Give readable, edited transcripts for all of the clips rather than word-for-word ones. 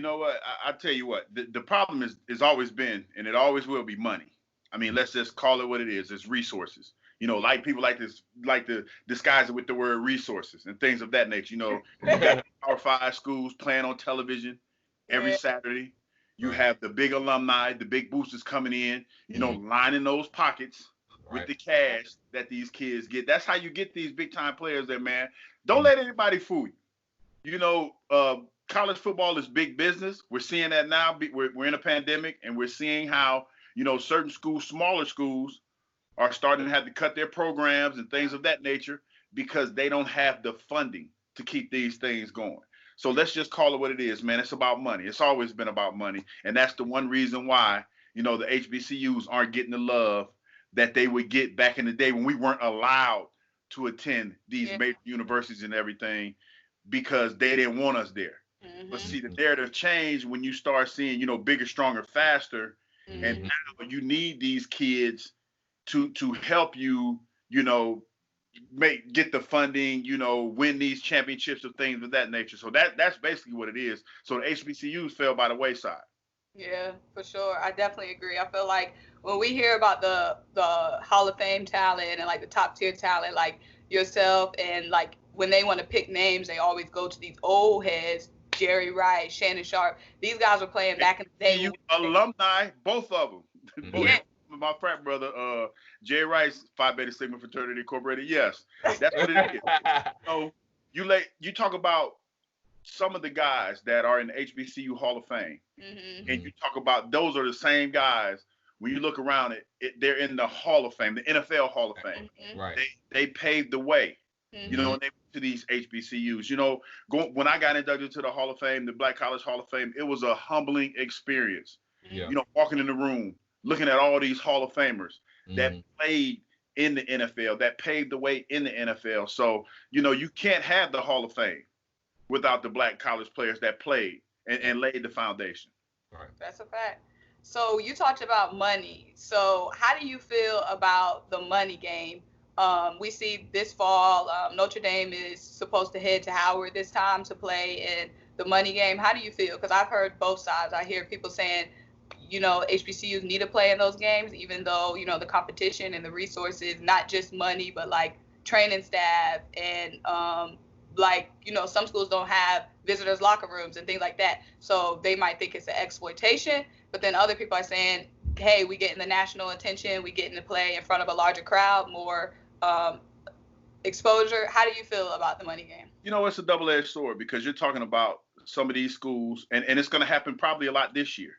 know what? I tell you what, the problem is always been, and it always will be money. I mean, let's just call it what it is. It's resources. Like people like to disguise it with the word resources and things of that nature. You got Power 5 schools playing on television every Saturday. You have the big alumni, the big boosters coming in, lining those pockets with the cash that these kids get. That's how you get these big time players there, man. Don't let anybody fool you. College football is big business. We're seeing that now. We're in a pandemic, and we're seeing how, certain schools, smaller schools, are starting to have to cut their programs and things of that nature because they don't have the funding to keep these things going. So let's just call it what it is, man. It's about money. It's always been about money. And that's the one reason why, the HBCUs aren't getting the love that they would get back in the day when we weren't allowed to attend these major universities and everything because they didn't want us there. But see, the narrative changed when you start seeing, bigger, stronger, faster. And now you need these kids to help you, get the funding, win these championships or things of that nature. So that's basically what it is. So the HBCUs fell by the wayside. Yeah, for sure. I definitely agree. I feel like when we hear about the Hall of Fame talent and like the top tier talent, like yourself, and like when they want to pick names, they always go to these old heads, Jerry Rice, Shannon Sharp. These guys were playing back in the day. Alumni, both of them. Yeah. My frat brother, Jay Rice, Phi Beta Sigma Fraternity Incorporated. Yes, that's what it is. So you talk about some of the guys that are in the HBCU Hall of Fame, and you talk about those are the same guys. When you look around they're in the Hall of Fame, the NFL Hall of Fame. Right. They paved the way. And they went to these HBCUs. When I got inducted to the Hall of Fame, the Black College Hall of Fame, it was a humbling experience. Yeah. Walking in the room, looking at all these Hall of Famers that played in the NFL, that paved the way in the NFL. So, you can't have the Hall of Fame without the Black college players that played and laid the foundation. Right. That's a fact. So you talked about money. So how do you feel about the money game? We see this fall, Notre Dame is supposed to head to Howard this time to play in the money game. How do you feel? Because I've heard both sides. I hear people saying, HBCUs need to play in those games, even though, the competition and the resources, not just money, but like training staff and some schools don't have visitors locker rooms and things like that. So they might think it's an exploitation, but then other people are saying, hey, we getting the national attention, we getting to play in front of a larger crowd, more exposure. How do you feel about the money game? It's a double-edged sword because you're talking about some of these schools, and it's going to happen probably a lot this year.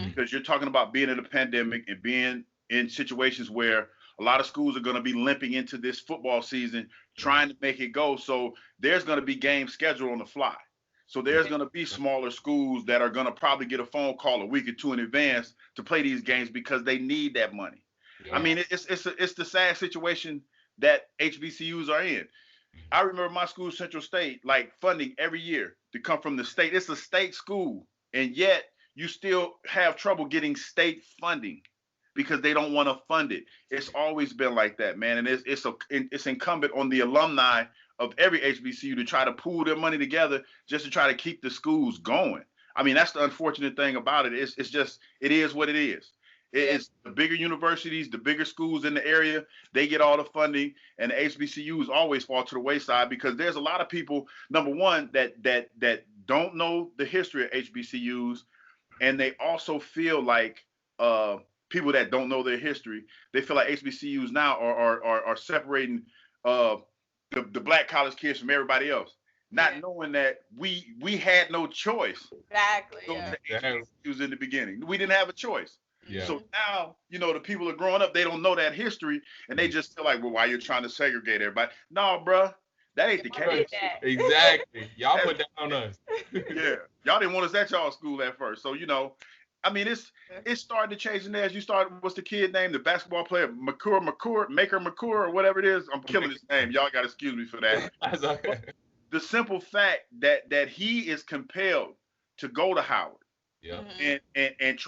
Because you're talking about being in a pandemic and being in situations where a lot of schools are going to be limping into this football season, trying to make it go. So there's going to be games scheduled on the fly. So there's going to be smaller schools that are going to probably get a phone call a week or two in advance to play these games because they need that money. Yeah. I mean, it's the sad situation that HBCUs are in. I remember my school, Central State, like funding every year to come from the state. It's a state school, and yet you still have trouble getting state funding because they don't want to fund it. It's always been like that, man. And it's incumbent on the alumni of every HBCU to try to pool their money together just to try to keep the schools going. I mean, that's the unfortunate thing about it. It is what it is. It's the bigger universities, the bigger schools in the area, they get all the funding, and the HBCUs always fall to the wayside because there's a lot of people, number one, that don't know the history of HBCUs. And they also feel like people that don't know their history, they feel like HBCUs now are separating the Black college kids from everybody else, not knowing that we had no choice. Exactly. HBCUs in the beginning, we didn't have a choice. Yeah. So now, the people are growing up, they don't know that history, and they just feel like, well, why you're trying to segregate everybody? No, bruh. That ain't the case. Exactly. Y'all put that on us. Yeah. Y'all didn't want us at y'all school at first. So, I mean, it's starting to change in there. As you start, what's the kid name? The basketball player, Maker McCour, or whatever it is. I'm killing his name. Y'all got to excuse me for that. That's okay. The simple fact that he is compelled to go to Howard. Yeah. And